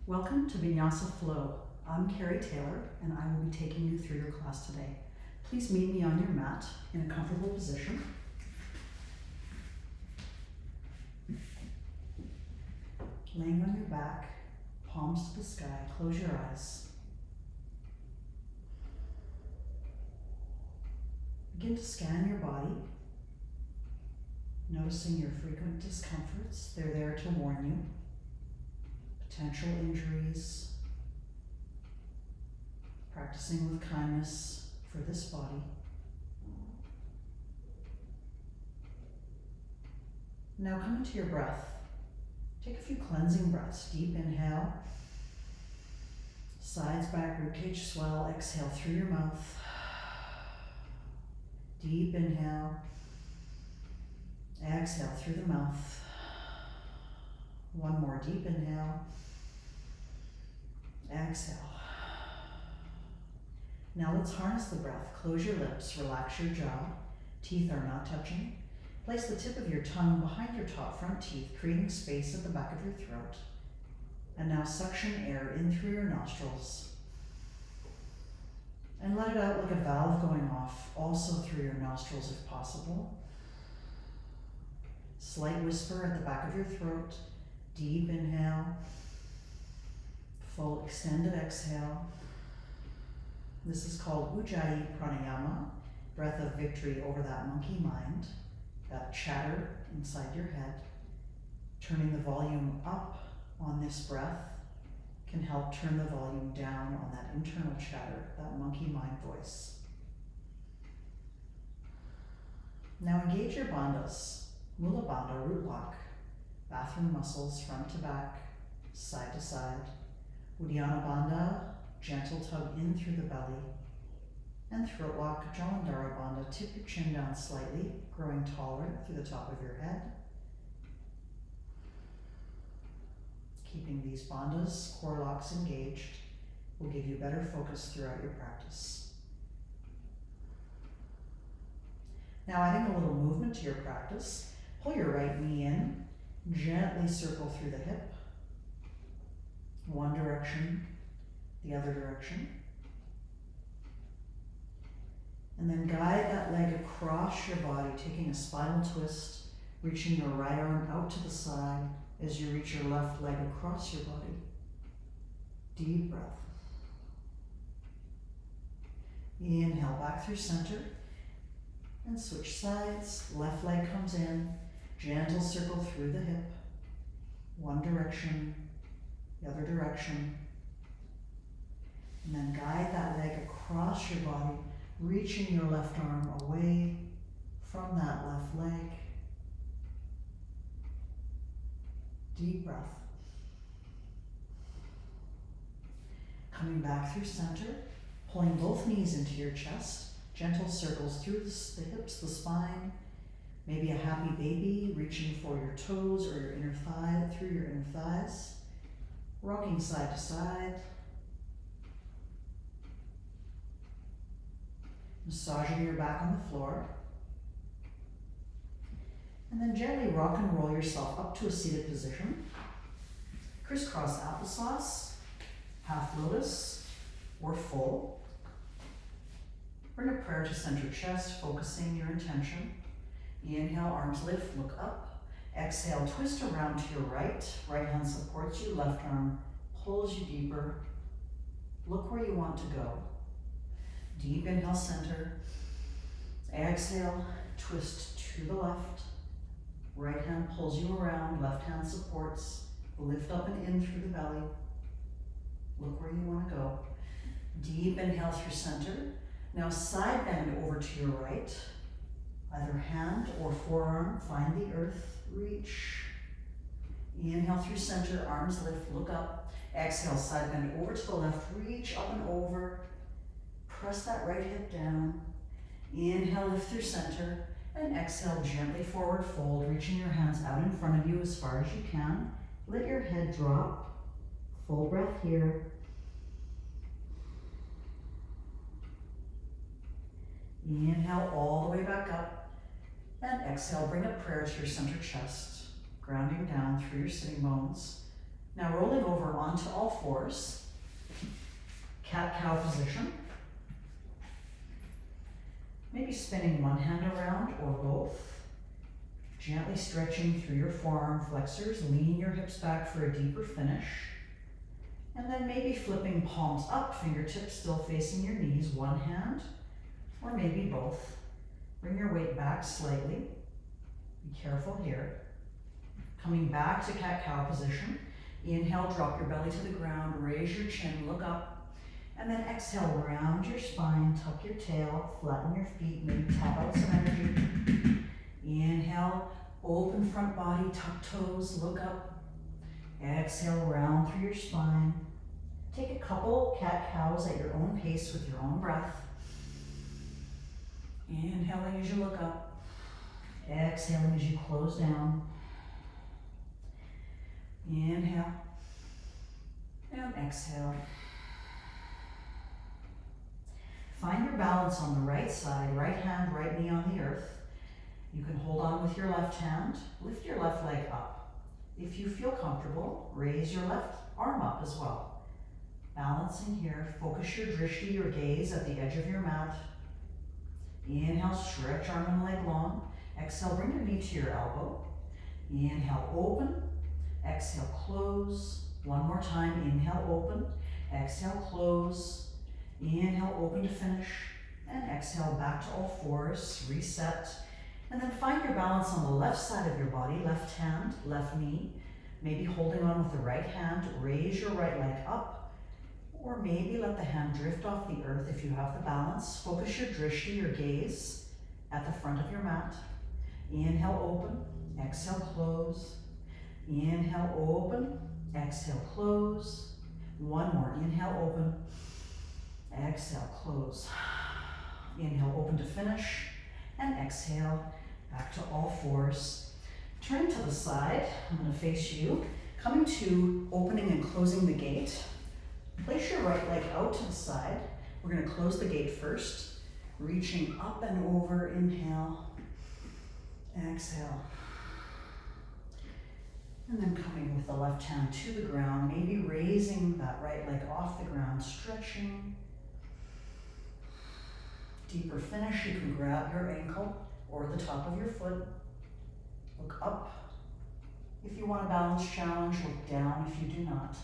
Welcome to Vinyasa Flow. I'm Carrie Taylor and I will be taking you through your class today. Please meet me on your mat in a comfortable position. Laying on your back, palms to the sky, close your eyes. Begin to scan your body, noticing your frequent discomforts. They're there to warn you. Potential injuries, practicing with kindness for this body. Now come into your breath. Take a few cleansing breaths. Deep inhale, sides back, ribcage swell. Exhale through your mouth. Deep inhale, exhale through the mouth. One more deep inhale. Exhale. Now let's harness the breath. Close your lips, relax your jaw. Teeth are not touching. Place the tip of your tongue behind your top front teeth, creating space at the back of your throat. And now suction air in through your nostrils. And let it out like a valve going off, also through your nostrils if possible. Slight whisper at the back of your throat. Deep inhale. Full extended exhale. This is called Ujjayi Pranayama, breath of victory over that monkey mind, that chatter inside your head. Turning the volume up on this breath can help turn the volume down on that internal chatter, that monkey mind voice. Now engage your bandhas, Mula Bandha, root lock, bathroom muscles front to back, side to side. Uddiyana Bandha, gentle tug in through the belly. And throat lock, Jalandhara Bandha, tip your chin down slightly, growing taller through the top of your head. Keeping these bandhas, core locks engaged, will give you better focus throughout your practice. Now adding a little movement to your practice, pull your right knee in, gently circle through the hip. One direction, the other direction. And then guide that leg across your body, taking a spinal twist, reaching your right arm out to the side as you reach your left leg across your body. Deep breath. Inhale back through center and switch sides. Left leg comes in, gentle circle through the hip. One direction, the other direction. And then guide that leg across your body, reaching your left arm away from that left leg. Deep breath. Coming back through center, pulling both knees into your chest, gentle circles through the hips, the spine, maybe a happy baby reaching for your toes or your inner thigh, through your inner thighs, rocking side to side, massaging your back on the floor, and then gently rock and roll yourself up to a seated position. Crisscross applesauce, half lotus, or full. Bring a prayer to center chest, focusing your intention. Inhale, arms lift, look up. Exhale, twist around to your right. Right hand supports you, left arm pulls you deeper. Look where you want to go. Deep inhale, center. Exhale, twist to the left. Right hand pulls you around, left hand supports. Lift up and in through the belly. Look where you want to go. Deep inhale through center. Now side bend over to your right. Either hand or forearm, find the earth, reach. Inhale through center, arms lift, look up. Exhale, side bend over to the left, reach up and over. Press that right hip down. Inhale, lift through center. And exhale, gently forward fold, reaching your hands out in front of you as far as you can. Let your head drop. Full breath here. Inhale all the way back up. And exhale, bring a prayer to your center chest, grounding down through your sitting bones. Now rolling over onto all fours. Cat-cow position. Maybe spinning one hand around or both. Gently stretching through your forearm flexors, lean your hips back for a deeper finish. And then maybe flipping palms up, fingertips still facing your knees, one hand, or maybe both. Bring your weight back slightly. Be careful here. Coming back to cat-cow position. Inhale, drop your belly to the ground, raise your chin, look up. And then exhale, round your spine, tuck your tail, flatten your feet, maybe tap out some energy. Inhale, open front body, tuck toes, look up. Exhale, round through your spine. Take a couple cat-cows at your own pace with your own breath. Inhaling as you look up. Exhaling as you close down. Inhale and exhale. Find your balance on the right side, right hand, right knee on the earth. You can hold on with your left hand, lift your left leg up. If you feel comfortable, raise your left arm up as well. Balancing here, focus your drishti, your gaze at the edge of your mat. Inhale, stretch arm and leg long. Exhale, bring your knee to your elbow. Inhale, open. Exhale, close. One more time, inhale, open. Exhale, close. Inhale, open to finish. And exhale, back to all fours, reset. And then find your balance on the left side of your body, left hand, left knee. Maybe holding on with the right hand, raise your right leg up. Or maybe let the hand drift off the earth if you have the balance. Focus your drishti, your gaze, at the front of your mat. Inhale, open. Exhale, close. Inhale, open. Exhale, close. One more. Inhale, open. Exhale, close. Inhale, open to finish. And exhale, back to all fours. Turn to the side. I'm going to face you. Coming to opening and closing the gate. Place your right leg out to the side. We're going to close the gate first. Reaching up and over. Inhale. Exhale. And then coming with the left hand to the ground, maybe raising that right leg off the ground, stretching. Deeper finish, you can grab your ankle or the top of your foot. Look up. If you want a balance challenge, look down if you do not.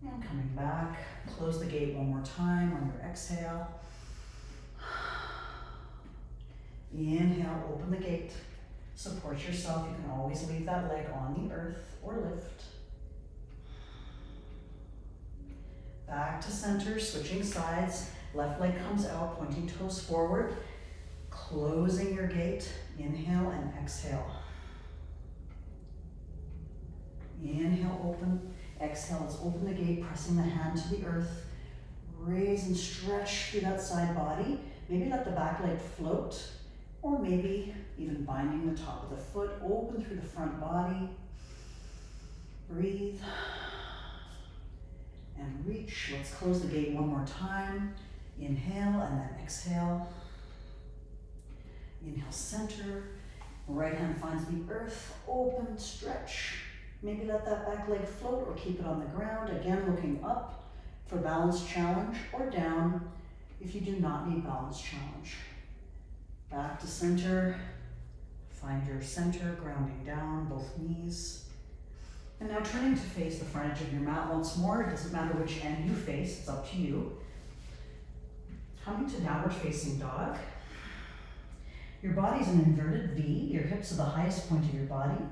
And coming back, close the gate one more time on your exhale. Inhale, open the gate. Support yourself. You can always leave that leg on the earth or lift. Back to center, switching sides. Left leg comes out, pointing toes forward. Closing your gate. Inhale and exhale. Inhale, open. Exhale, let's open the gate, pressing the hand to the earth. Raise and stretch through that side body. Maybe let the back leg float. Or maybe even binding the top of the foot, open through the front body. Breathe. And reach. Let's close the gate one more time. Inhale and then exhale. Inhale, center. Right hand finds the earth. Open, stretch. Maybe let that back leg float or keep it on the ground. Again, looking up for balance challenge or down if you do not need balance challenge. Back to center, find your center, grounding down, both knees. And now turning to face the front edge of your mat once more. It doesn't matter which end you face, it's up to you. Coming to downward facing dog. Your body's an inverted V, your hips are the highest point of your body.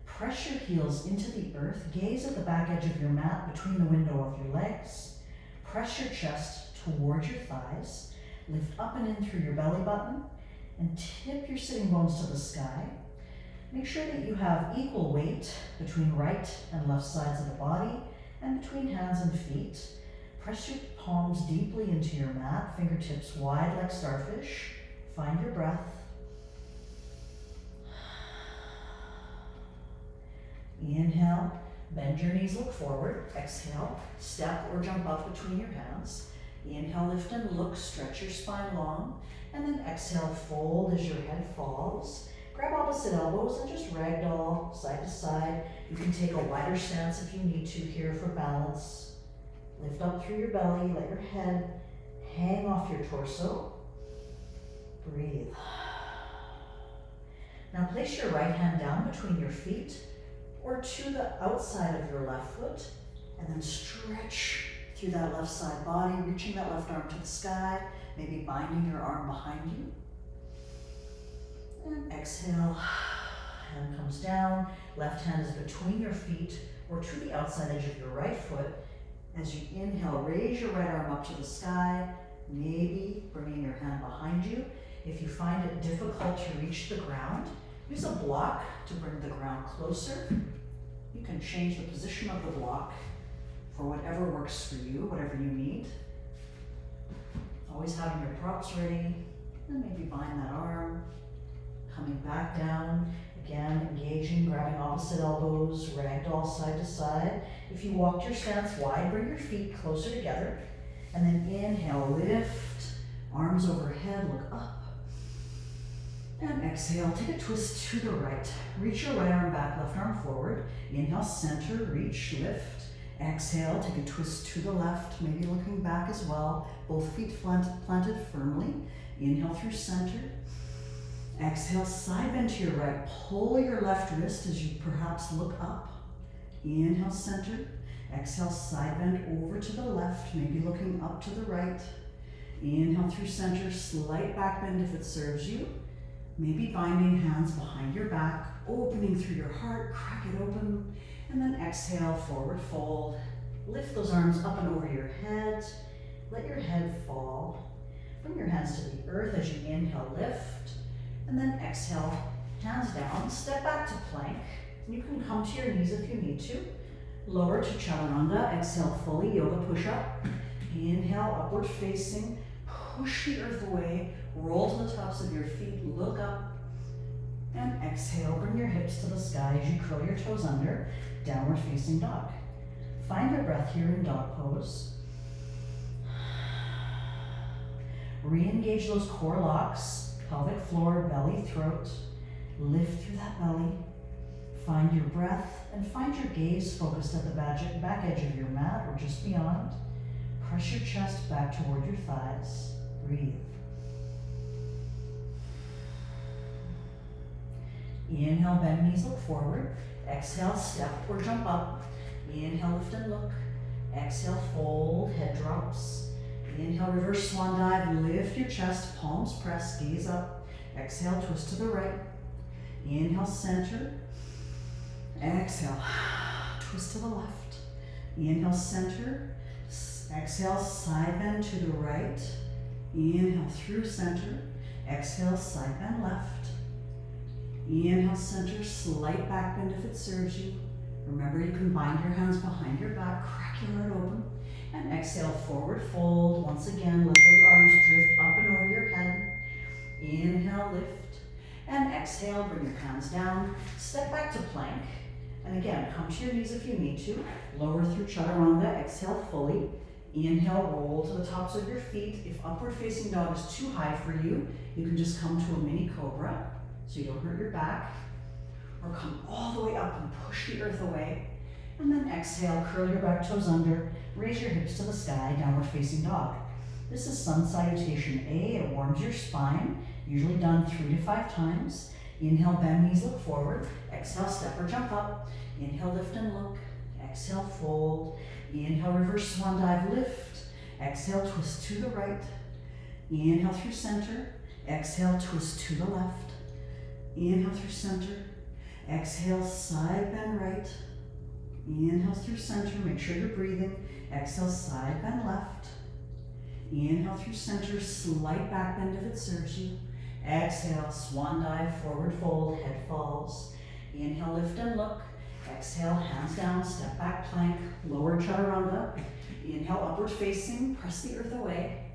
Press your heels into the earth, gaze at the back edge of your mat between the window of your legs. Press your chest towards your thighs, lift up and in through your belly button, and tip your sitting bones to the sky. Make sure that you have equal weight between right and left sides of the body and between hands and feet. Press your palms deeply into your mat, fingertips wide like starfish. Find your breath. Inhale, bend your knees, look forward. Exhale, step or jump up between your hands. Inhale, lift and look, stretch your spine long. And then exhale, fold as your head falls. Grab opposite elbows and just ragdoll side to side. You can take a wider stance if you need to here for balance. Lift up through your belly, let your head hang off your torso. Breathe. Now place your right hand down between your feet or to the outside of your left foot, and then stretch through that left side body, reaching that left arm to the sky, maybe binding your arm behind you. And exhale, hand comes down, left hand is between your feet or to the outside edge of your right foot. As you inhale, raise your right arm up to the sky, maybe bringing your hand behind you. If you find it difficult to reach the ground, use a block to bring the ground closer. You can change the position of the block for whatever works for you, whatever you need. Always having your props ready, and maybe bind that arm. Coming back down, again, engaging, grabbing opposite elbows, ragdoll side to side. If you walked your stance wide, bring your feet closer together. And then inhale, lift, arms overhead, look up. And exhale, take a twist to the right. Reach your right arm back, left arm forward. Inhale, center, reach, lift. Exhale, take a twist to the left, maybe looking back as well. Both feet planted firmly. Inhale through center. Exhale, side bend to your right. Pull your left wrist as you perhaps look up. Inhale, center. Exhale, side bend over to the left, maybe looking up to the right. Inhale through center, slight back bend if it serves you. Maybe binding hands behind your back, opening through your heart, crack it open. And then exhale, forward fold. Lift those arms up and over your head. Let your head fall. Bring your hands to the earth as you inhale, lift. And then exhale, hands down, step back to plank. You can come to your knees if you need to. Lower to chaturanga, exhale fully, yoga push-up. Inhale, upward facing, push the earth away, roll to the tops of your feet, look up. And exhale, bring your hips to the sky as you curl your toes under, downward facing dog. Find your breath here in dog pose. Re-engage those core locks. Pelvic floor, belly, throat. Lift through that belly. Find your breath and find your gaze focused at the back edge of your mat or just beyond. Press your chest back toward your thighs. Breathe. Inhale, bend knees, look forward. Exhale, step or jump up. Inhale, lift and look. Exhale, fold, head drops. Inhale, reverse swan dive, lift your chest, palms press, gaze up. Exhale, twist to the right. Inhale, center. Exhale, twist to the left. Inhale, center. Exhale, side bend to the right. Inhale, through center. Exhale, side bend left. Inhale, center, slight back bend if it serves you. Remember, you can bind your hands behind your back, crack your heart open. And exhale, forward fold. Once again, let those arms drift up and over your head. Inhale, lift. And exhale, bring your hands down. Step back to plank. And again, come to your knees if you need to. Lower through chaturanga. Exhale fully. Inhale, roll to the tops of your feet. If upward facing dog is too high for you, you can just come to a mini cobra so you don't hurt your back. Or come all the way up and push the earth away. And then exhale, curl your back toes under, raise your hips to the sky, downward facing dog. This is sun salutation A. It warms your spine, usually done 3 to 5 times. Inhale, bend knees, look forward. Exhale, step or jump up. Inhale, lift and look. Exhale, fold. Inhale, reverse swan dive, lift. Exhale, twist to the right. Inhale through center. Exhale, twist to the left. Inhale through center. Exhale, side bend right. Inhale through center, make sure you're breathing. Exhale, side bend left. Inhale through center, slight back bend if it serves you. Exhale, swan dive, forward fold, head falls. Inhale, lift and look. Exhale, hands down, step back plank, lower chaturanga. Inhale, upward facing, press the earth away.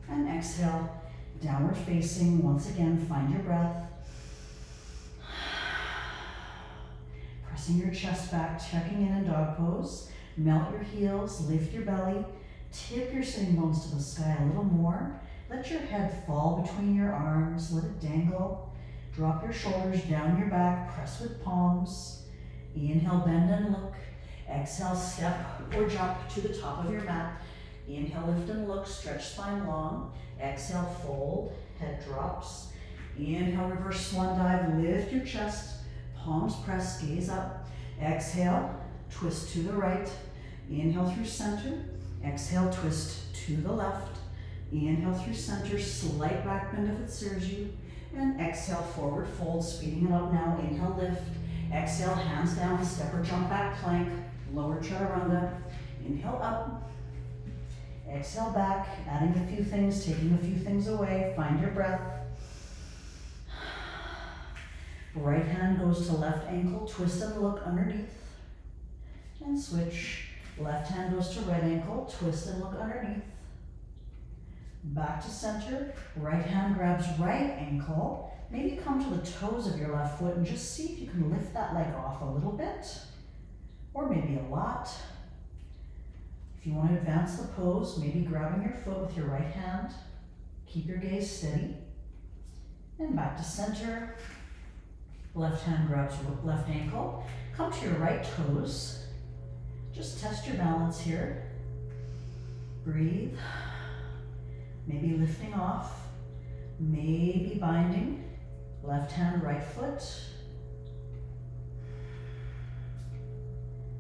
And exhale, downward facing. Once again, find your breath. Pressing your chest back, checking in dog pose. Melt your heels, lift your belly, tip your sitting bones to the sky a little more. Let your head fall between your arms, let it dangle. Drop your shoulders down your back, press with palms. Inhale, bend and look. Exhale, step or jump to the top of your mat. Inhale, lift and look, stretch spine long. Exhale, fold, head drops. Inhale, reverse swan dive, lift your chest. Palms press, gaze up. Exhale, twist to the right. Inhale through center. Exhale, twist to the left. Inhale through center, slight back bend if it serves you. And exhale, forward fold, speeding it up now. Inhale, lift. Exhale, hands down, step or jump back plank. Lower chaturanga. Inhale up. Exhale back, adding a few things, taking a few things away. Find your breath. Right hand goes to left ankle, twist and look underneath. And switch. Left hand goes to right ankle, twist and look underneath. Back to center. Right hand grabs right ankle. Maybe come to the toes of your left foot and just see if you can lift that leg off a little bit, or maybe a lot. If you want to advance the pose, maybe grabbing your foot with your right hand. Keep your gaze steady. And back to center. Left hand grabs left ankle. Come to your right toes. Just test your balance here. Breathe. Maybe lifting off. Maybe binding. Left hand, right foot.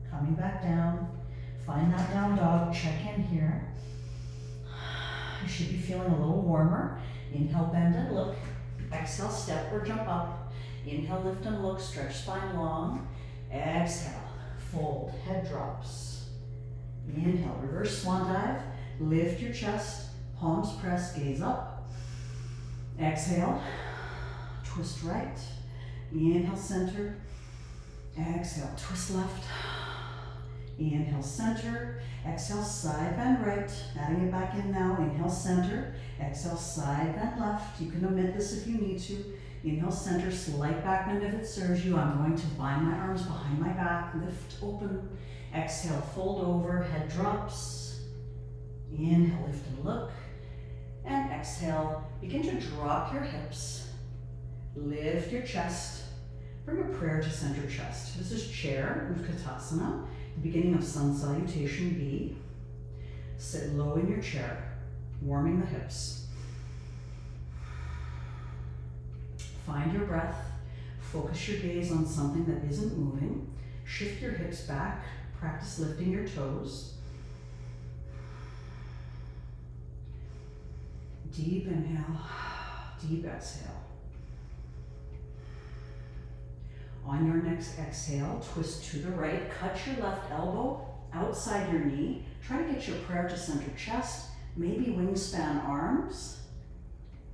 Coming back down. Find that down dog, check in here. You should be feeling a little warmer. Inhale, bend and look. Exhale, step or jump up. Inhale, lift and look, stretch spine long. Exhale, fold, head drops. Inhale, reverse swan dive. Lift your chest, palms press, gaze up. Exhale, twist right. Inhale, center. Exhale, twist left. Inhale, center. Exhale, side bend right. Adding it back in now. Inhale, center. Exhale, side bend left. You can omit this if you need to. Inhale, center, slight back bend if it serves you. I'm going to bind my arms behind my back, lift open. Exhale, fold over, head drops. Inhale, lift and look. And exhale, begin to drop your hips. Lift your chest. Bring a prayer to center chest. This is chair, Utkatasana. The beginning of sun salutation B. Sit low in your chair, warming the hips. Find your breath. Focus your gaze on something that isn't moving. Shift your hips back. Practice lifting your toes. Deep inhale, deep exhale. On your next exhale, twist to the right, cut your left elbow outside your knee. Try to get your prayer to center chest, maybe wingspan arms,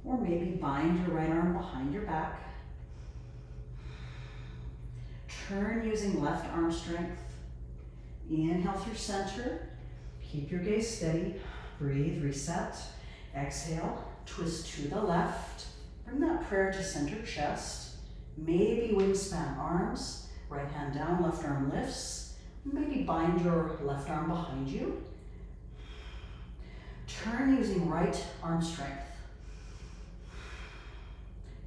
or maybe bind your right arm behind your back. Turn using left arm strength. Inhale through center. Keep your gaze steady. Breathe, reset. Exhale, twist to the left. Bring that prayer to center chest. Maybe wingspan arms, right hand down, left arm lifts. Maybe bind your left arm behind you. Turn using right arm strength.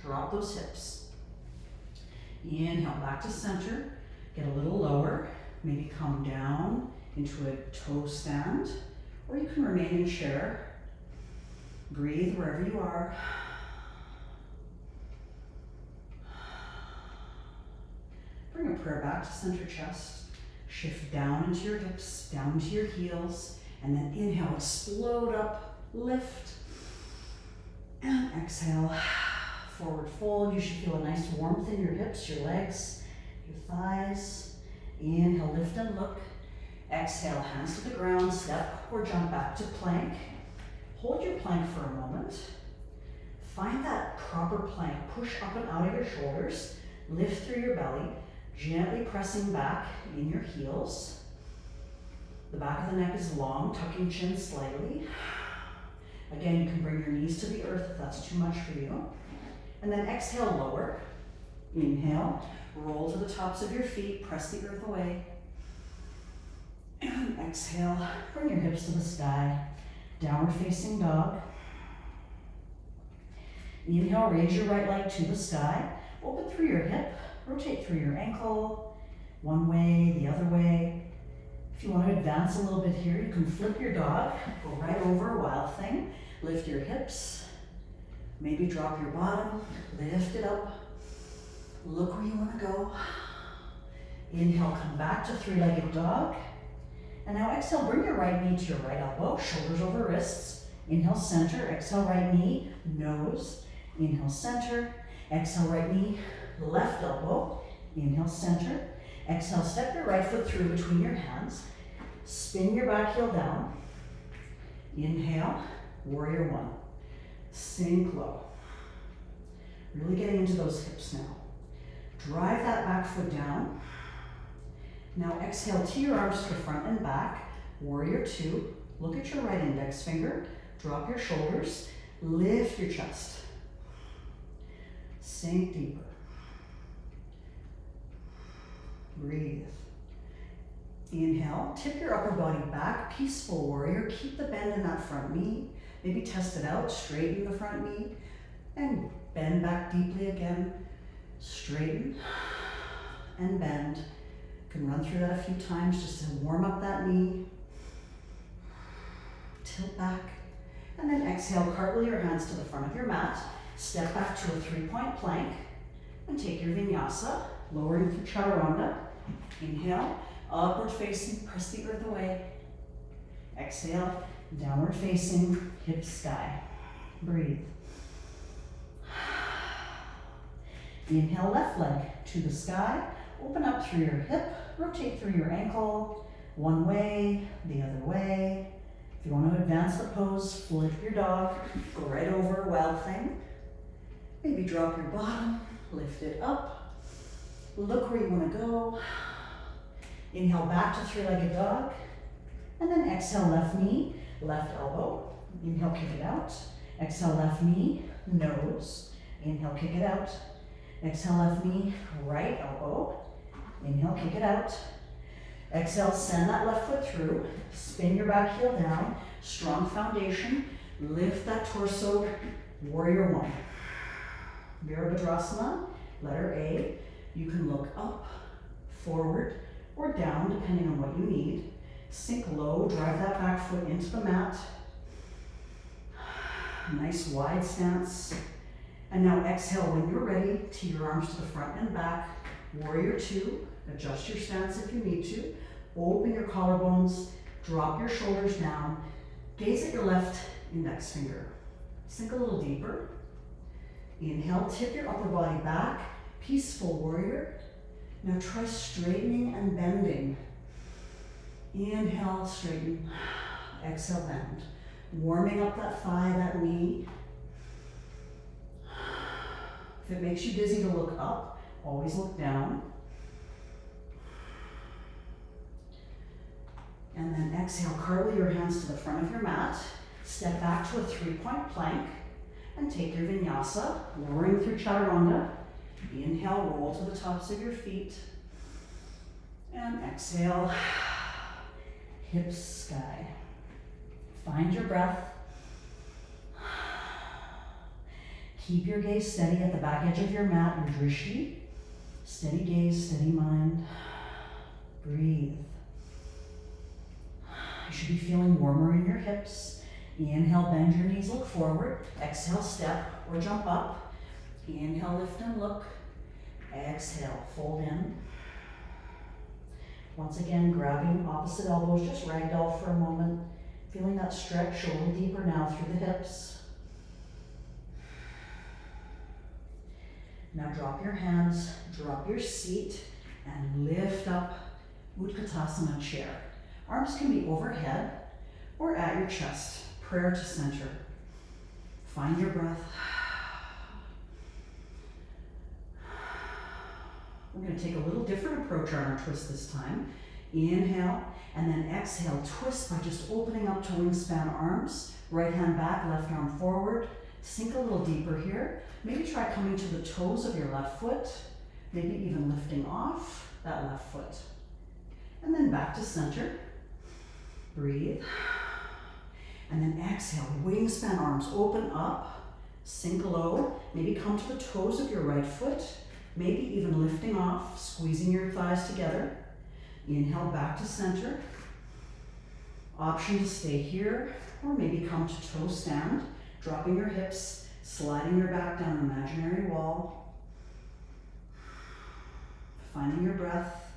Drop those hips. Inhale, back to center. Get a little lower. Maybe come down into a toe stand, or you can remain in chair. Breathe wherever you are. Bring a prayer back to center chest. Shift down into your hips, down into your heels, and then inhale, explode up, lift, and exhale, forward fold. You should feel a nice warmth in your hips, your legs, your thighs. Inhale, lift and look. Exhale, hands to the ground, step or jump back to plank. Hold your plank for a moment. Find that proper plank. Push up and out of your shoulders. Lift through your belly. Gently pressing back in your heels. The back of the neck is long, tucking chin slightly. Again, you can bring your knees to the earth if that's too much for you. And then exhale, lower. Inhale, roll to the tops of your feet, press the earth away. And exhale, bring your hips to the sky. Downward facing dog. Inhale, raise your right leg to the sky. Open through your hip, rotate through your ankle, one way, the other way. If you want to advance a little bit here, you can flip your dog, go right over, wild thing. Lift your hips, maybe drop your bottom, lift it up. Look where you want to go. Inhale, come back to three-legged dog. And now exhale, bring your right knee to your right elbow, shoulders over wrists. Inhale, center, exhale, right knee, nose. Inhale, center, exhale, right knee, left elbow. Inhale, center. Exhale, step your right foot through between your hands. Spin your back heel down. Inhale, warrior one. Sink low. Really getting into those hips now. Drive that back foot down. Now exhale, tee your arms to the front and back. Warrior two. Look at your right index finger. Drop your shoulders. Lift your chest. Sink deeper. Breathe. Inhale, tip your upper body back, peaceful warrior. Keep the bend in that front knee. Maybe test it out, straighten the front knee, and bend back deeply again. Straighten and bend. You can run through that a few times just to warm up that knee. Tilt back, and then exhale, cartwheel your hands to the front of your mat. Step back to a three-point plank, and take your vinyasa, lowering through chaturanga. Inhale, upward facing, press the earth away. Exhale, downward facing, hips sky. Breathe. Inhale, left leg to the sky. Open up through your hip, rotate through your ankle. One way, the other way. If you want to advance the pose, flip your dog, go right over, wild thing. Maybe drop your bottom, lift it up. Look where you want to go. Inhale back to three-legged dog. And then exhale, left knee, left elbow. Inhale, kick it out. Exhale, left knee, nose. Inhale, kick it out. Exhale, left knee, right elbow. Inhale, kick it out. Exhale, send that left foot through. Spin your back heel down. Strong foundation. Lift that torso. Warrior one. Virabhadrasana, letter A. You can look up, forward, or down, depending on what you need. Sink low, drive that back foot into the mat. Nice wide stance. And now exhale when you're ready. Tee your arms to the front and back. Warrior two. Adjust your stance if you need to. Open your collarbones. Drop your shoulders down. Gaze at your left index finger. Sink a little deeper. Inhale, tip your upper body back. Peaceful warrior. Now try straightening and bending. Inhale, straighten. Exhale, bend. Warming up that thigh, that knee. If it makes you dizzy to look up, always look down. And then exhale, cartwheel your hands to the front of your mat. Step back to a three-point plank and take your vinyasa, lowering through chaturanga. Inhale, roll to the tops of your feet. And exhale, hips sky. Find your breath. Keep your gaze steady at the back edge of your mat, your drishti. Steady gaze, steady mind. Breathe. You should be feeling warmer in your hips. Inhale, bend your knees, look forward. Exhale, step or jump up. Inhale, lift and look. Exhale, fold in. Once again, grabbing opposite elbows, just ragdoll for a moment. Feeling that stretch a little deeper now through the hips. Now drop your hands, drop your seat, and lift up Utkatasana chair. Arms can be overhead or at your chest. Prayer to center. Find your breath. We're going to take a little different approach on our twist this time. Inhale, and then exhale. Twist by just opening up to wingspan arms. Right hand back, left arm forward. Sink a little deeper here. Maybe try coming to the toes of your left foot. Maybe even lifting off that left foot. And then back to center. Breathe. And then exhale, wingspan arms open up. Sink low. Maybe come to the toes of your right foot. Maybe even lifting off, squeezing your thighs together. Inhale back to center. Option to stay here, or maybe come to toe stand, dropping your hips, sliding your back down an imaginary wall. Finding your breath.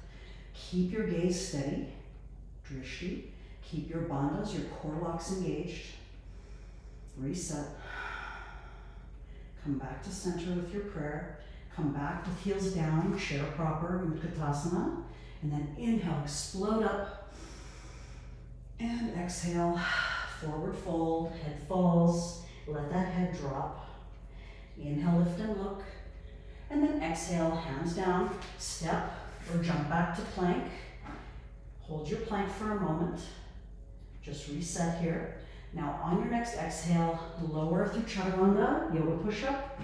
Keep your gaze steady. Drishti. Keep your bandhas, your core locks engaged. Reset. Come back to center with your prayer. Come back with heels down, chair proper, Utkatasana. And then inhale, explode up. And exhale, forward fold, head falls. Let that head drop. Inhale, lift and look. And then exhale, hands down, step or jump back to plank. Hold your plank for a moment. Just reset here. Now on your next exhale, lower through Chaturanga, yoga push-up.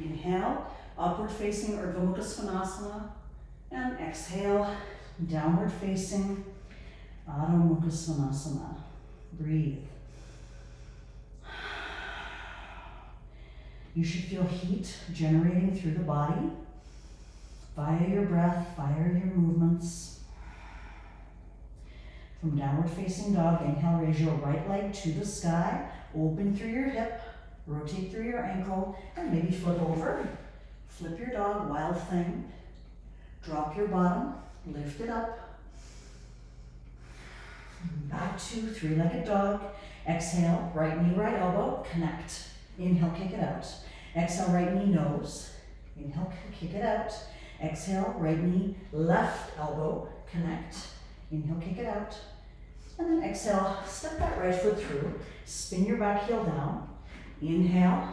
Inhale, upward facing Urdhva Mukha Svanasana. And exhale, downward facing Adho Mukha Svanasana. Breathe. You should feel heat generating through the body via your breath, via your movements. From downward facing dog, inhale, raise your right leg to the sky, open through your hip, rotate through your ankle, and maybe flip over. Flip your dog, wild thing. Drop your bottom, lift it up. Back to three-legged dog. Exhale, right knee, right elbow, connect. Inhale, kick it out. Exhale, right knee, nose. Inhale, kick it out. Exhale, right knee, left elbow, connect. Inhale, kick it out. And then exhale, step that right foot through. Spin your back heel down. Inhale,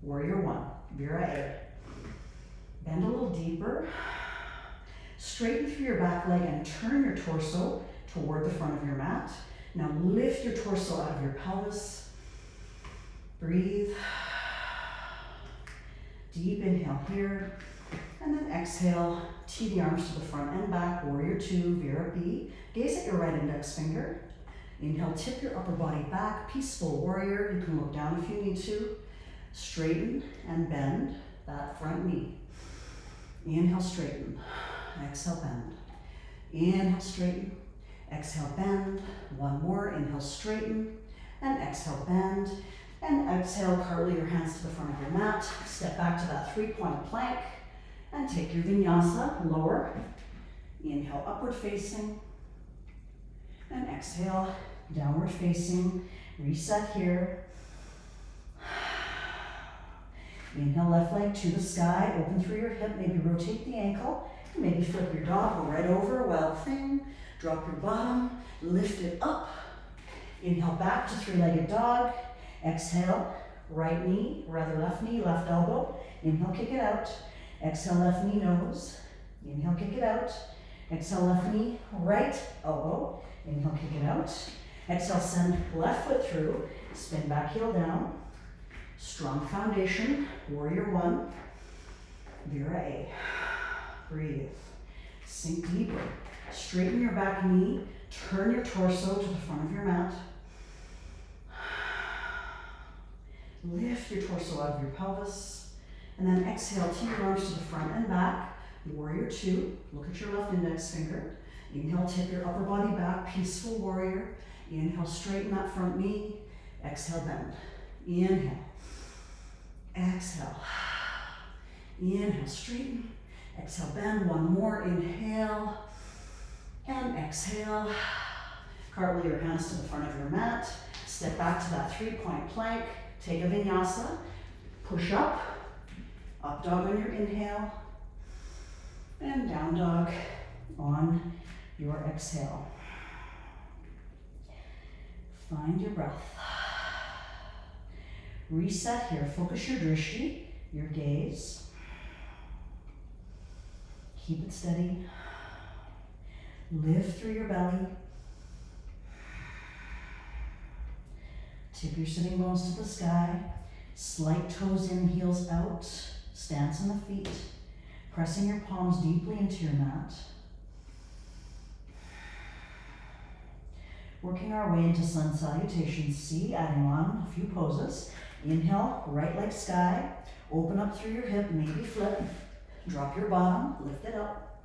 warrior one, Vira A. Bend a little deeper. Straighten through your back leg and turn your torso toward the front of your mat. Now lift your torso out of your pelvis. Breathe. Deep inhale here. And then exhale, tee the arms to the front and back, warrior two, Vira B. Gaze at your right index finger. Inhale, tip your upper body back, peaceful warrior. You can look down if you need to. Straighten and bend that front knee. Inhale, straighten. Exhale, bend. Inhale, straighten. Exhale, bend. One more. Inhale, straighten. And exhale, bend. And exhale, cartwheel your hands to the front of your mat. Step back to that three-point plank. And take your vinyasa, lower. Inhale, upward facing. And exhale, downward facing. Reset here. Inhale, left leg to the sky. Open through your hip. Maybe rotate the ankle. Maybe flip your dog, go right over, wild thing. Drop your bottom, lift it up. Inhale, back to three-legged dog. Exhale, right knee, rather left knee, left elbow. Inhale, kick it out. Exhale, left knee, nose. Inhale, kick it out. Exhale, left knee, right elbow. Inhale, kick it out. Exhale, send left foot through. Spin back heel down. Strong foundation, warrior one. Vira A. Breathe. Sink deeper. Straighten your back knee. Turn your torso to the front of your mat. Lift your torso out of your pelvis. And then exhale, tee your arms to the front and back. Warrior two. Look at your left index finger. Inhale, tip your upper body back. Peaceful warrior. Inhale, straighten that front knee. Exhale, bend. Inhale. Exhale. Inhale, straighten. Exhale, bend. One more. Inhale. And exhale. Cartwheel your hands to the front of your mat. Step back to that three-point plank. Take a vinyasa. Push up. Up dog on your inhale. And down dog on your exhale. Find your breath. Reset here. Focus your drishti, your gaze. Keep it steady. Lift through your belly. Tip your sitting bones to the sky. Slight toes in, heels out. Stance on the feet. Pressing your palms deeply into your mat. Working our way into sun salutation C, adding on a few poses. Inhale, right leg sky. Open up through your hip, maybe flip. Drop your bottom, lift it up.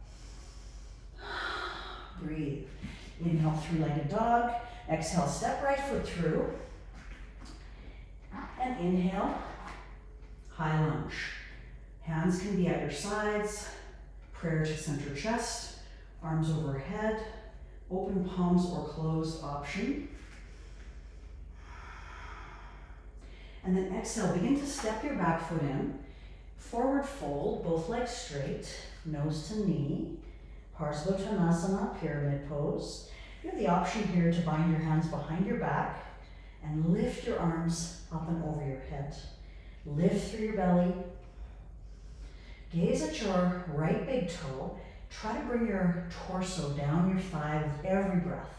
Breathe. Inhale, three-legged dog. Exhale, step right foot through. And inhale, high lunge. Hands can be at your sides. Prayer to center chest. Arms overhead. Open palms or closed option. And then exhale, begin to step your back foot in. Forward fold, both legs straight, nose to knee. Parsvottanasana, pyramid pose. You have the option here to bind your hands behind your back and lift your arms up and over your head. Lift through your belly. Gaze at your right big toe. Try to bring your torso down your thigh with every breath.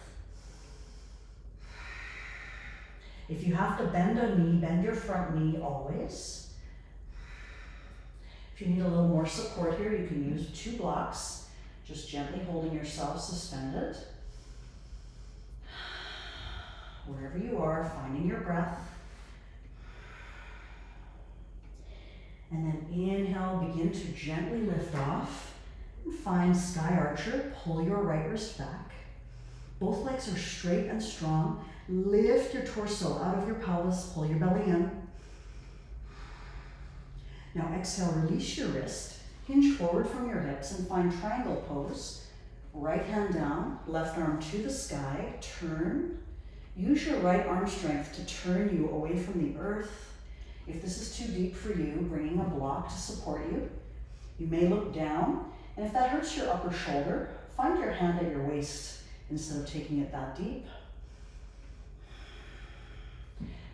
If you have to bend a knee, bend your front knee always. If you need a little more support here, you can use 2 blocks, just gently holding yourself suspended. Wherever you are, finding your breath. And then inhale, begin to gently lift off and find Sky Archer. Pull your right wrist back. Both legs are straight and strong. Lift your torso out of your pelvis, pull your belly in. Now exhale, release your wrist, hinge forward from your hips and find triangle pose. Right hand down, left arm to the sky, turn. Use your right arm strength to turn you away from the earth. If this is too deep for you, bringing a block to support you. You may look down, and if that hurts your upper shoulder, find your hand at your waist instead of taking it that deep.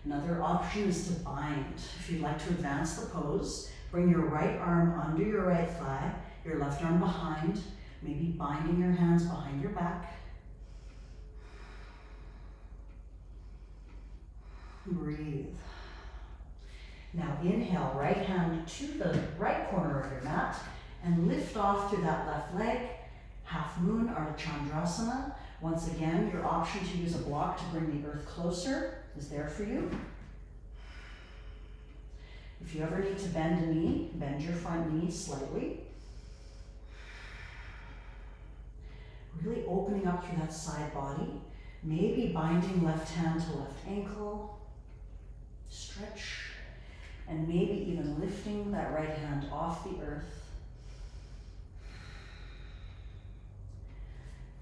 Another option is to bind. If you'd like to advance the pose, bring your right arm under your right thigh, your left arm behind, maybe binding your hands behind your back. Breathe. Now inhale, right hand to the right corner of your mat and lift off through that left leg. Half moon or Chandrasana. Once again, your option to use a block to bring the earth closer is there for you. If you ever need to bend a knee, bend your front knee slightly. Really opening up through that side body. Maybe binding left hand to left ankle. Stretch. And maybe even lifting that right hand off the earth.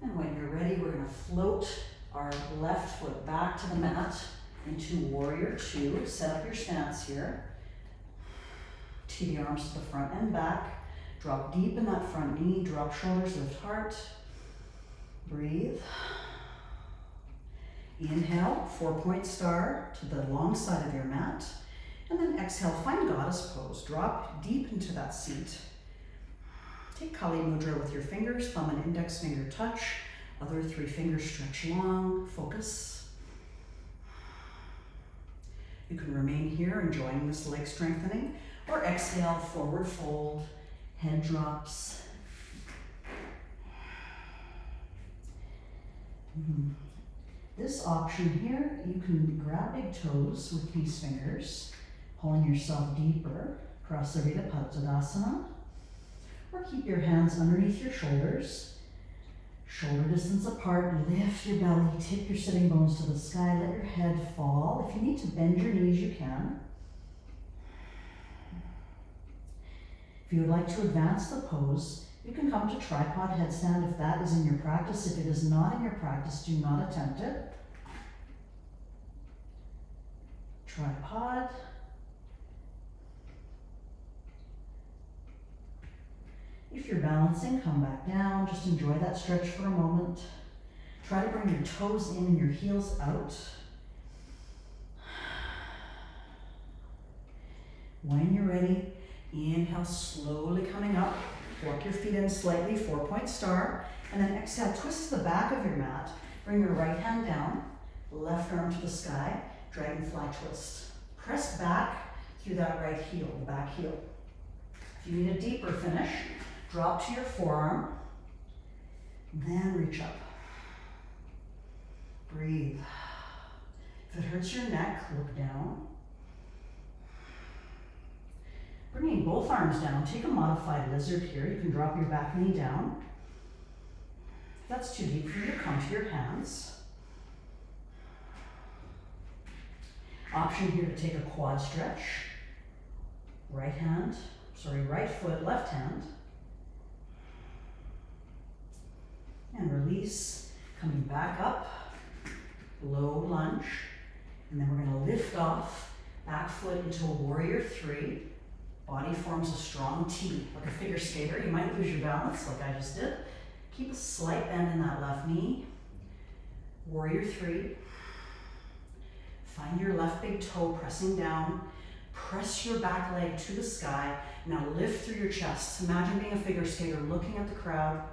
And when you're ready, we're going to float our left foot back to the mat into Warrior Two. Set up your stance here. Tee the arms to the front and back. Drop deep in that front knee. Drop shoulders, lift heart. Breathe. Inhale, 4-point star to the long side of your mat. And then exhale, find Goddess pose. Drop deep into that seat. Take Kali Mudra with your fingers, thumb and index finger touch. Other 3 fingers stretch long, focus. You can remain here enjoying this leg strengthening, or exhale, forward fold, head drops. This option here, you can grab big toes with these fingers, pulling yourself deeper, Prasarita Padottanasana, or keep your hands underneath your shoulders, shoulder distance apart, lift your belly, tip your sitting bones to the sky, let your head fall. If you need to bend your knees, you can. If you would like to advance the pose, you can come to tripod headstand if that is in your practice. If it is not in your practice, do not attempt it. Tripod. If you're balancing, come back down. Just enjoy that stretch for a moment. Try to bring your toes in and your heels out. When you're ready, inhale, slowly coming up. Walk your feet in slightly, 4-point star. And then exhale, twist to the back of your mat. Bring your right hand down, left arm to the sky, dragonfly twist. Press back through that right heel, the back heel. If you need a deeper finish, drop to your forearm, then reach up. Breathe. If it hurts your neck, look down. Bringing both arms down, take a modified lizard here. You can drop your back knee down. If that's too deep for you, come to your hands. Option here to take a quad stretch. Right foot, left hand. And release, coming back up, low lunge. And then we're gonna lift off, back foot into a warrior three. Body forms a strong T, like a figure skater. You might lose your balance, like I just did. Keep a slight bend in that left knee. Warrior three. Find your left big toe pressing down. Press your back leg to the sky. Now lift through your chest. Imagine being a figure skater looking at the crowd.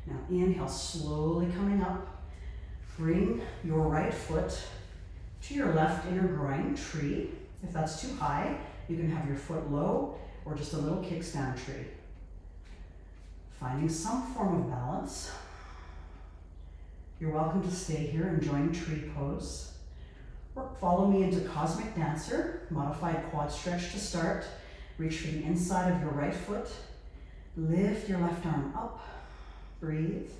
Now inhale, slowly coming up. Bring your right foot to your left inner groin, tree. If that's too high, you can have your foot low or just a little kickstand tree. Finding some form of balance. You're welcome to stay here and join tree pose. Or follow me into Cosmic Dancer, modified quad stretch to start. Reach for the inside of your right foot. Lift your left arm up. Breathe.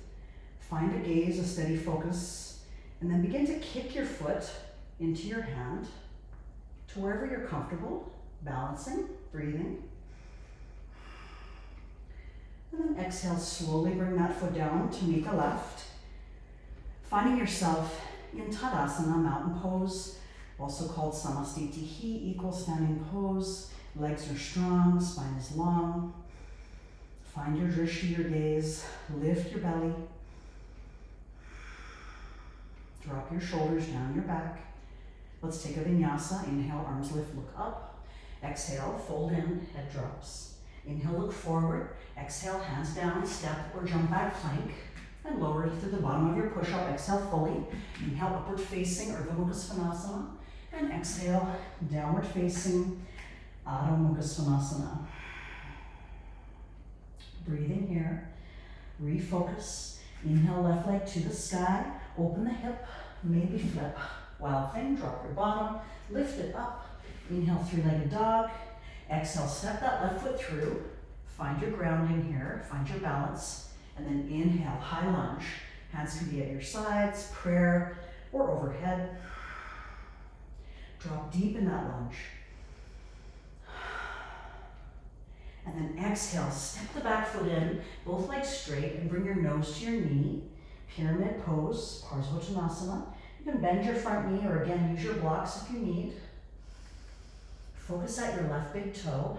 Find a gaze, a steady focus, and then begin to kick your foot into your hand to wherever you're comfortable, balancing, breathing. And then exhale, slowly bring that foot down to meet the left. Finding yourself in Tadasana, mountain pose, also called Samastitihi, equal standing pose. Legs are strong, spine is long. Find your drishti, your gaze, lift your belly. Drop your shoulders down your back. Let's take a vinyasa. Inhale, arms lift, look up. Exhale, fold in, head drops. Inhale, look forward. Exhale, hands down, step or jump back plank. And lower to the bottom of your push-up. Exhale fully. Inhale, upward facing, Urdhva Mukha Svanasana. And exhale, downward facing, Adho Mukha Svanasana. Breathing here. Refocus. Inhale, left leg to the sky. Open the hip, maybe flip. Wild thing, drop your bottom, lift it up. Inhale, three-legged dog. Exhale, step that left foot through. Find your grounding here, find your balance. And then inhale, high lunge. Hands can be at your sides, prayer, or overhead. Drop deep in that lunge. And then exhale, step the back foot in, both legs straight, and bring your nose to your knee. Pyramid pose, Parsvottanasana. You can bend your front knee or again use your blocks if you need. Focus at your left big toe.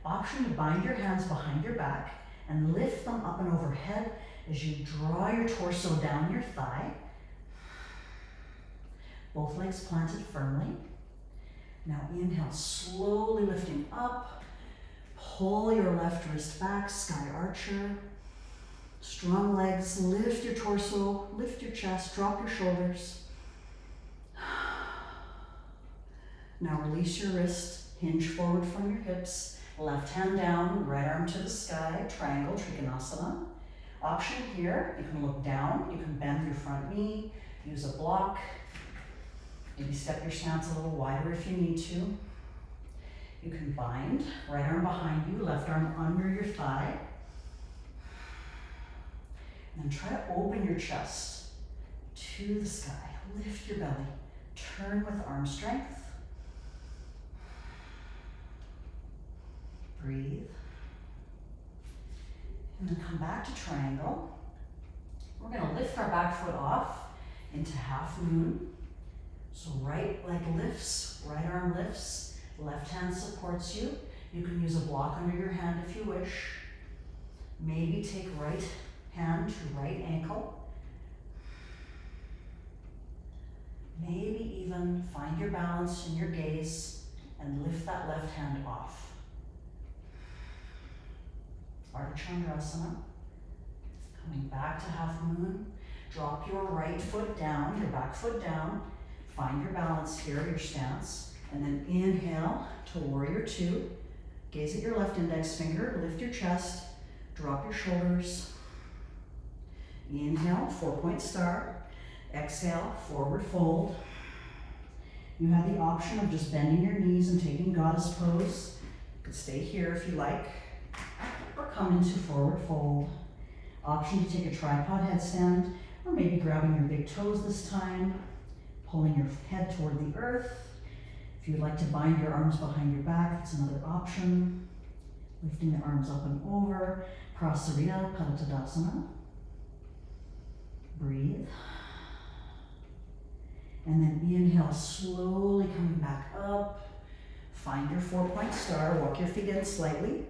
Option to bind your hands behind your back and lift them up and overhead as you draw your torso down your thigh. Both legs planted firmly. Now inhale, slowly lifting up. Pull your left wrist back, sky archer. Strong legs, lift your torso, lift your chest, drop your shoulders. Now release your wrist, hinge forward from your hips, left hand down, right arm to the sky, triangle, Trikonasana. Option here, you can look down, you can bend your front knee, use a block, maybe step your stance a little wider if you need to. You can bind, right arm behind you, left arm under your thigh. And try to open your chest to the sky. Lift your belly. Turn with arm strength. Breathe. And then come back to triangle. We're going to lift our back foot off into half moon. So right leg lifts, right arm lifts, left hand supports you. You can use a block under your hand if you wish. Maybe take right hand to right ankle. Maybe even find your balance in your gaze and lift that left hand off. Ardha Chandrasana. Coming back to half moon. Drop your right foot down, your back foot down. Find your balance here, your stance. And then inhale to warrior two. Gaze at your left index finger, lift your chest, drop your shoulders. Inhale, 4-point star. Exhale, forward fold. You have the option of just bending your knees and taking goddess pose. You could stay here if you like, or come into forward fold. Option to take a tripod headstand, or maybe grabbing your big toes this time, pulling your head toward the earth. If you'd like to bind your arms behind your back, that's another option. Lifting the arms up and over, Prasarita Padottanasana. Breathe. And then inhale, slowly coming back up. Find your 4-point star, walk your feet in slightly.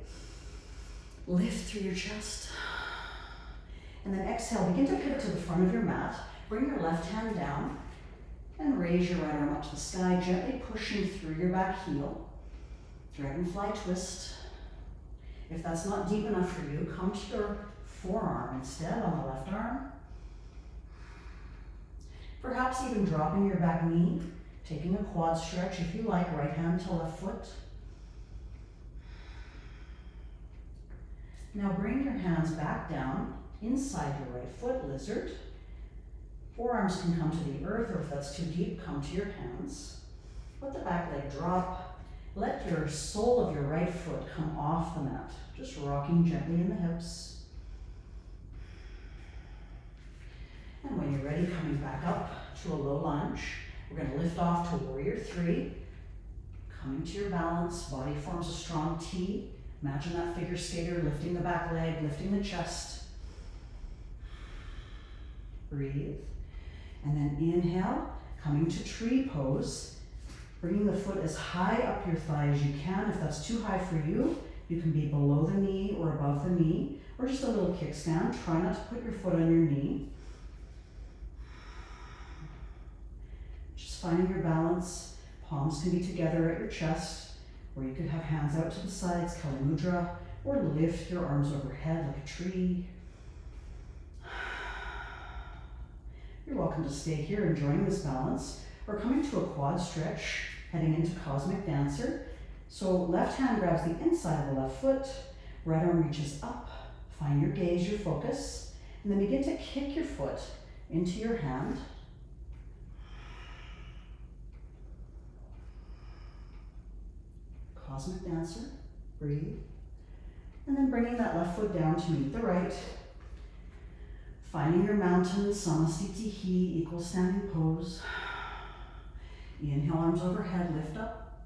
Lift through your chest. And then exhale, begin to pivot to the front of your mat. Bring your left hand down and raise your right arm up to the sky, gently pushing through your back heel. Dragonfly twist. If that's not deep enough for you, come to your forearm instead on the left arm. Perhaps even dropping your back knee, taking a quad stretch if you like, right hand to left foot. Now bring your hands back down inside your right foot, lizard. Forearms can come to the earth, or if that's too deep, come to your hands. Let the back leg drop. Let your sole of your right foot come off the mat, just rocking gently in the hips. And when you're ready, coming back up to a low lunge. We're going to lift off to warrior 3. Coming to your balance, body forms a strong T. Imagine that figure skater lifting the back leg, lifting the chest. Breathe. And then inhale, coming to tree pose. Bringing the foot as high up your thigh as you can. If that's too high for you, you can be below the knee or above the knee, or just a little kickstand. Try not to put your foot on your knee. Just finding your balance. Palms can be together at your chest, or you could have hands out to the sides, Kali Mudra, or lift your arms overhead like a tree. You're welcome to stay here enjoying this balance, or coming to a quad stretch, heading into Cosmic Dancer. So left hand grabs the inside of the left foot, right arm reaches up, find your gaze, your focus, and then begin to kick your foot into your hand. Cosmic Dancer, breathe. And then bringing that left foot down to meet the right. Finding your mountain, Samasthiti Hi, equal standing pose. Inhale, arms overhead, lift up.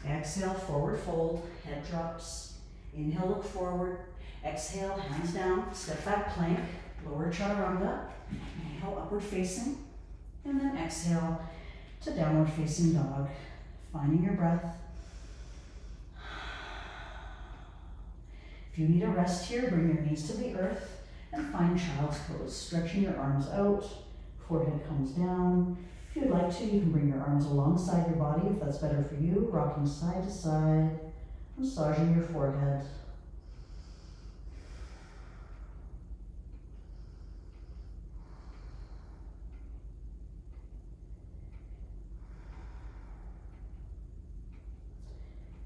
Exhale, forward fold, head drops. Inhale, look forward. Exhale, hands down, step back plank, lower chaturanga. Inhale, upward facing. And then exhale to downward facing dog. Finding your breath. If you need a rest here, bring your knees to the earth and find child's pose. Stretching your arms out, forehead comes down. If you'd like to, you can bring your arms alongside your body if that's better for you, rocking side to side, massaging your forehead.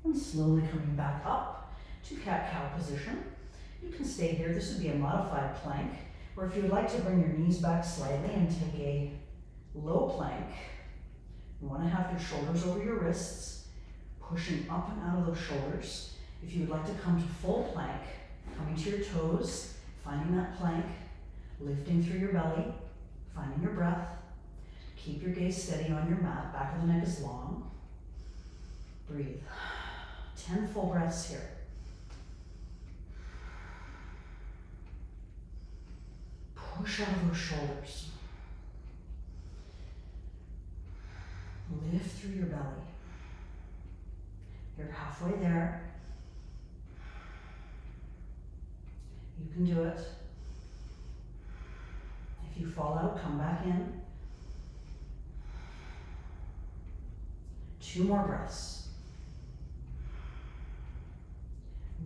And slowly coming back up to cat-cow position. You can stay here. This would be a modified plank, or if you would like to bring your knees back slightly and take a low plank, you want to have your shoulders over your wrists, pushing up and out of those shoulders. If you would like to come to full plank, coming to your toes, finding that plank, lifting through your belly, finding your breath. Keep your gaze steady on your mat. Back of the neck is long. Breathe. 10 full breaths here. Push out of those shoulders. Lift through your belly. You're halfway there. You can do it. If you fall out, come back in. 2 more breaths.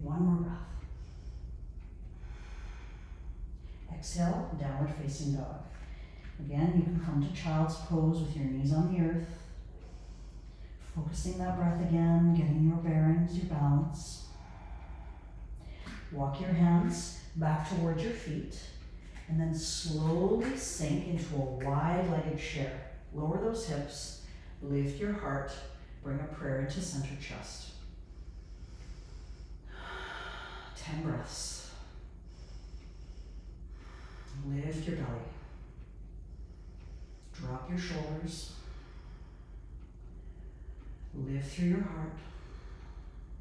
1 more breath. Exhale, downward facing dog. Again, you can come to child's pose with your knees on the earth. Focusing that breath again, getting your bearings, your balance. Walk your hands back towards your feet, and then slowly sink into a wide-legged chair. Lower those hips, Lift your heart. Bring a prayer into center chest. 10 breaths. Lift your belly. Drop your shoulders. Lift through your heart.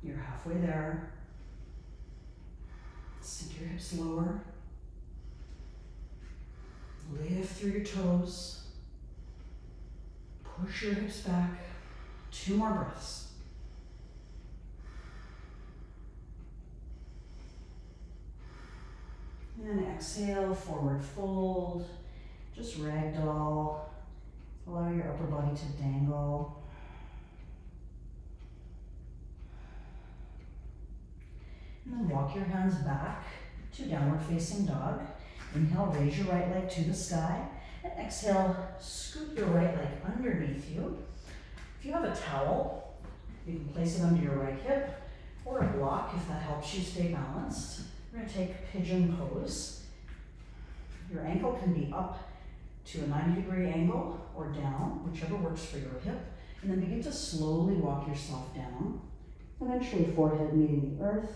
You're halfway there. Sink your hips lower. Lift through your toes. Push your hips back. 2 more breaths. And exhale, forward fold. Just ragdoll. Allow your upper body to dangle. And then walk your hands back to downward facing dog. Inhale, raise your right leg to the sky. And exhale, scoot your right leg underneath you. If you have a towel, you can place it under your right hip or a block if that helps you stay balanced. We're going to take pigeon pose. Your ankle can be up to a 90-degree angle or down, whichever works for your hip. And then begin to slowly walk yourself down. Eventually forehead meeting the earth.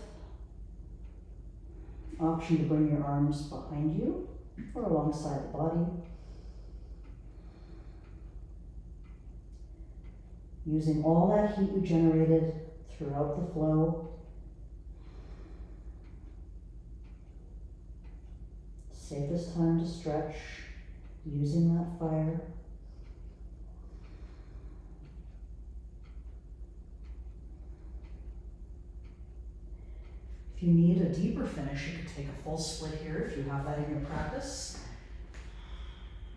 Option to bring your arms behind you or alongside the body. Using all that heat you generated throughout the flow. Safest time to stretch, using that fire. If you need a deeper finish, you could take a full split here if you have that in your practice.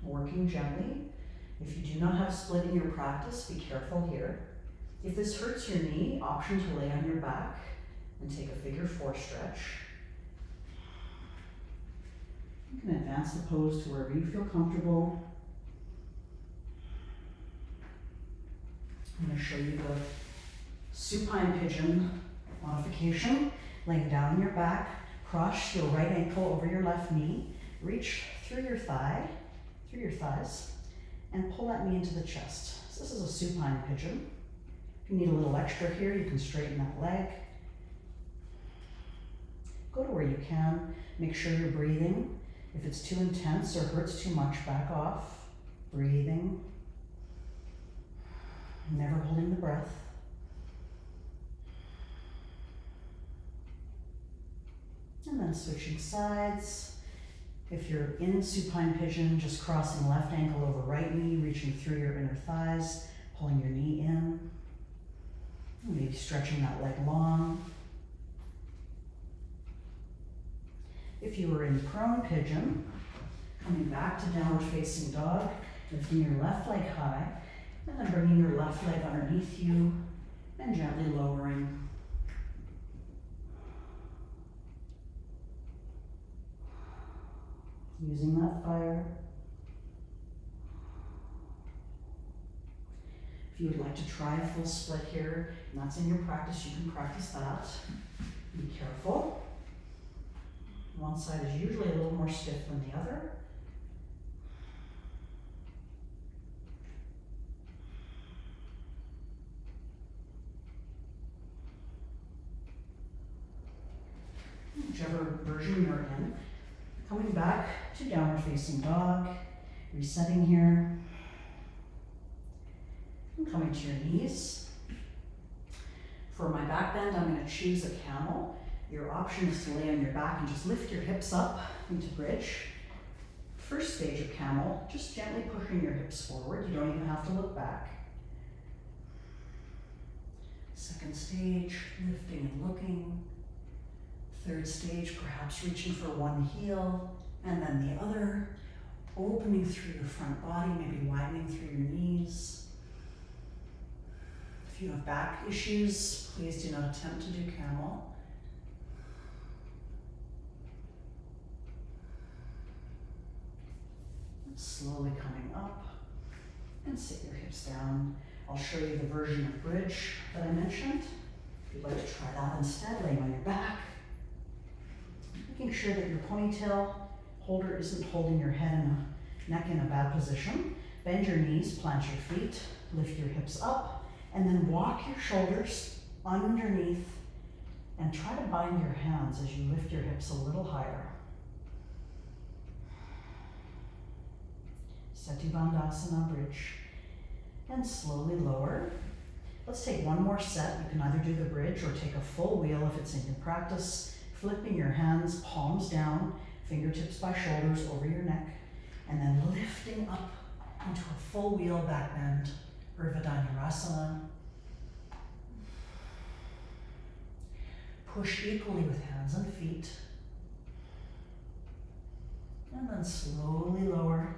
Working gently. If you do not have split in your practice, be careful here. If this hurts your knee, option to lay on your back and take a figure 4 stretch. You can advance the pose to wherever you feel comfortable. I'm going to show you the supine pigeon modification. Laying down on your back, cross your right ankle over your left knee, reach through your thigh, through your thighs, and pull that knee into the chest. So this is a supine pigeon. If you need a little extra here, you can straighten that leg. Go to where you can. Make sure you're breathing. If it's too intense or hurts too much, back off. Breathing. Never holding the breath. And then switching sides. If you're in supine pigeon, just crossing left ankle over right knee, reaching through your inner thighs, pulling your knee in. Maybe stretching that leg long. If you were in prone pigeon, coming back to downward facing dog, lifting your left leg high, and then bringing your left leg underneath you and gently lowering. Using that fire. If you'd like to try a full split here, and that's in your practice, you can practice that. Be careful. One side is usually a little more stiff than the other. Whichever version you're in. Coming back to downward facing dog, resetting here. And coming to your knees. For my back bend, I'm going to choose a camel. Your option is to lay on your back and just lift your hips up into bridge. First stage of camel, just gently pushing your hips forward. You don't even have to look back. Second stage, lifting and looking. Third stage, perhaps reaching for one heel and then the other, opening through your front body, maybe widening through your knees. If you have back issues, please do not attempt to do camel. Slowly coming up and sit your hips down. I'll show you the version of bridge that I mentioned. If you'd like to try that instead, laying on your back. Making sure that your ponytail holder isn't holding your head and neck in a bad position. Bend your knees, plant your feet, Lift your hips up and then walk your shoulders underneath and try to bind your hands as you lift your hips a little higher. Seti Bandhasana, bridge, and slowly lower. Let's take one more set. You can either do the bridge or take a full wheel if it's in your practice, flipping your hands, palms down, fingertips by shoulders over your neck, and then lifting up into a full wheel back bend, Urdhva. Push equally with hands and feet. And then slowly lower.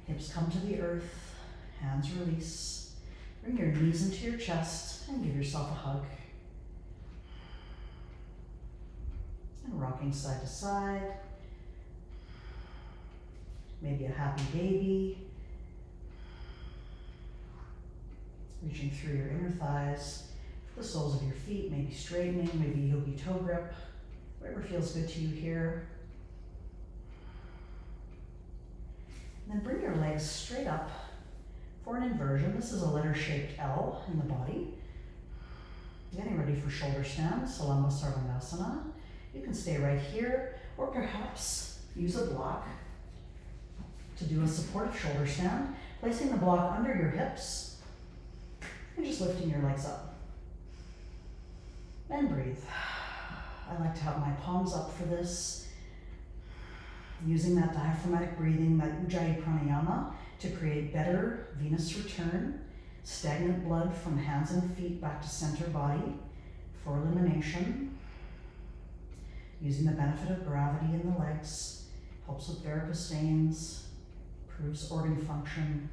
Hips come to the earth, hands release. Bring your knees into your chest and give yourself a hug. And rocking side to side. Maybe a happy baby. Reaching through your inner thighs. The soles of your feet may be straightening, maybe yogi toe grip. Whatever feels good to you here. And then bring your legs straight up for an inversion. This is a letter-shaped L in the body. Getting ready for shoulder stand, Salamba Sarvangasana. You can stay right here, or perhaps use a block to do a supportive shoulder stand, placing the block under your hips and just lifting your legs up. And breathe. I like to have my palms up for this, using that diaphragmatic breathing, that Ujjayi Pranayama, to create better venous return, stagnant blood from hands and feet back to center body for elimination. Using the benefit of gravity in the legs, helps with varicose veins, improves organ function.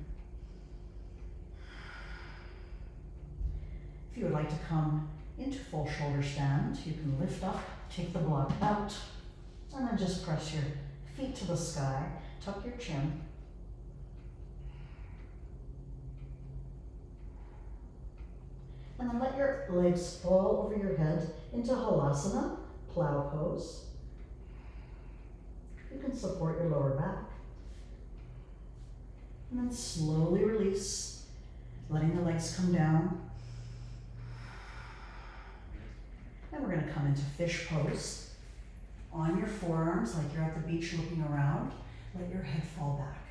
If you would like to come into full shoulder stand, you can lift up, take the block out, and then just press your feet to the sky, tuck your chin. And then let your legs fall over your head into Halasana, plow pose. You can support your lower back. And then slowly release, letting the legs come down. And we're going to come into fish pose. On your forearms, like you're at the beach looking around, let your head fall back.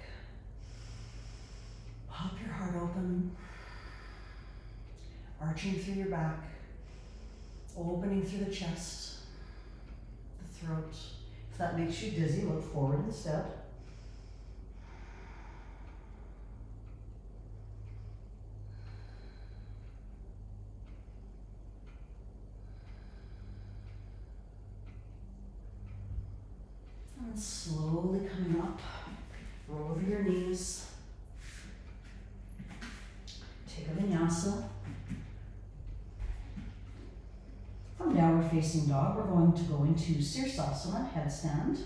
Pop your heart open, arching through your back, opening through the chest, the throat. If that makes you dizzy, look forward instead. And slowly coming up, roll over your knees. Take a vinyasa. From downward facing dog, we're going to go into Sirsasana, headstand,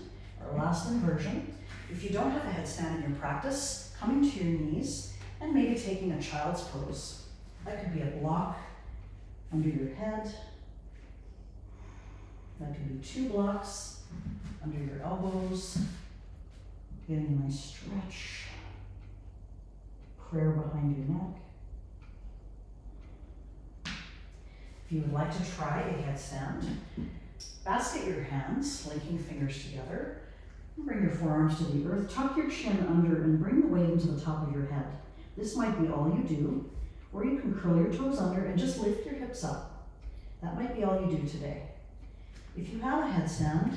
our last inversion. If you don't have a headstand in your practice, coming to your knees and maybe taking a child's pose. That could be a block under your head. That could be 2 blocks under your elbows, getting a nice stretch, prayer behind your neck. If you would like to try a headstand, basket your hands, linking fingers together, and bring your forearms to the earth. Tuck your chin under and bring the weight into the top of your head. This might be all you do, or you can curl your toes under and just lift your hips up. That might be all you do today. If you have a headstand,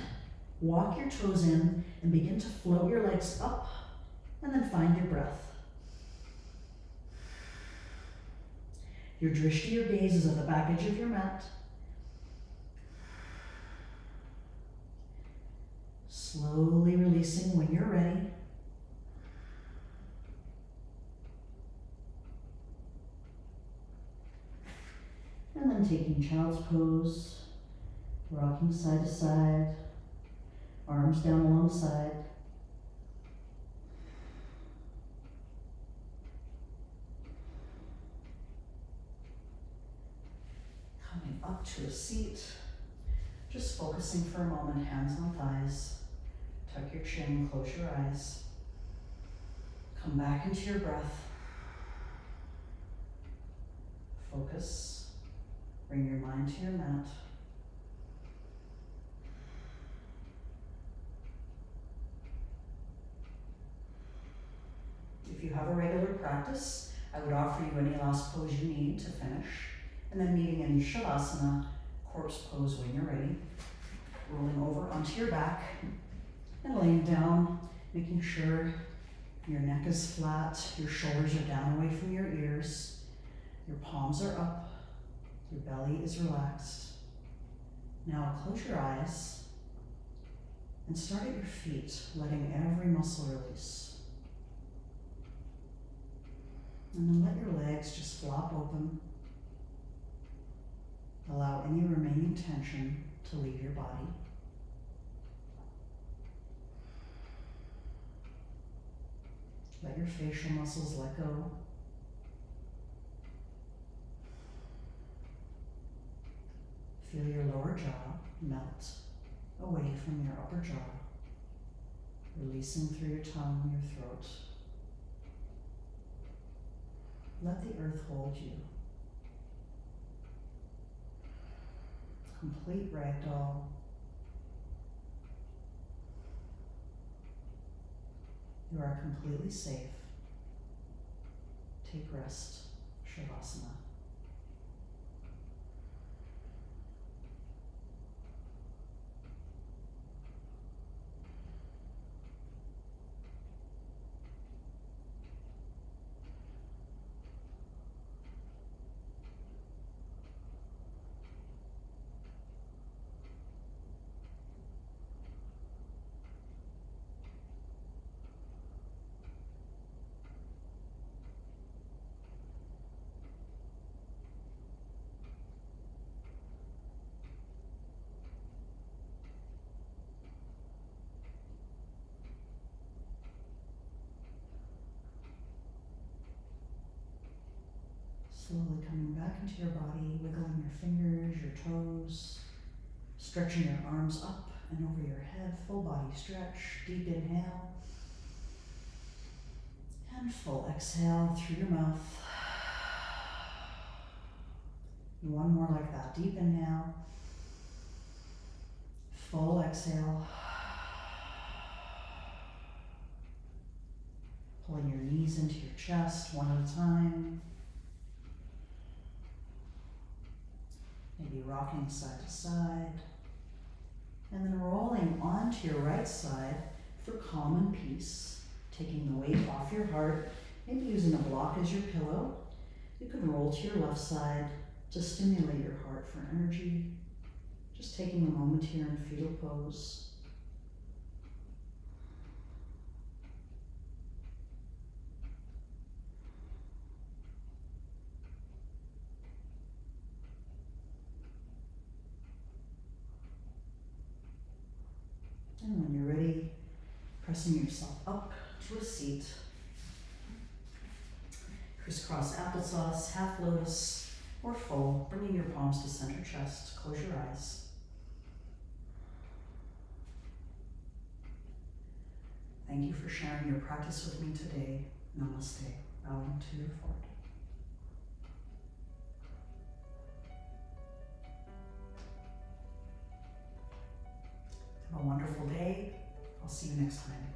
walk your toes in and begin to float your legs up and then find your breath. Your drishti or gaze is at the back edge of your mat. Slowly releasing when you're ready. And then taking child's pose, rocking side to side, arms down alongside. Coming up to a seat, just focusing for a moment, hands on thighs. Tuck your chin, close your eyes. Come back into your breath. Focus. Bring your mind to your mat. If you have a regular practice, I would offer you any last pose you need to finish, and then meeting in Shavasana, corpse pose when you're ready. Rolling over onto your back and laying down, making sure your neck is flat, your shoulders are down away from your ears, your palms are up, your belly is relaxed. Now close your eyes and start at your feet, letting every muscle release. And then let your legs just flop open. Allow any remaining tension to leave your body. Let your facial muscles let go. Feel your lower jaw melt away from your upper jaw, releasing through your tongue and your throat. Let the earth hold you. Complete ragdoll. You are completely safe. Take rest, Shavasana. Slowly coming back into your body, wiggling your fingers, your toes, stretching your arms up and over your head, full body stretch, deep inhale, and full exhale through your mouth. One more like that, deep inhale, full exhale, pulling your knees into your chest one at a time. Maybe rocking side to side, and then rolling onto your right side for calm and peace, taking the weight off your heart, maybe using a block as your pillow. You can roll to your left side to stimulate your heart for energy. Just taking a moment here in fetal pose. And when you're ready, pressing yourself up to a seat. Crisscross applesauce, half lotus, or full, bringing your palms to center chest. Close your eyes. Thank you for sharing your practice with me today. Namaste. Bowing to your foot. Have a wonderful day. I'll see you next time.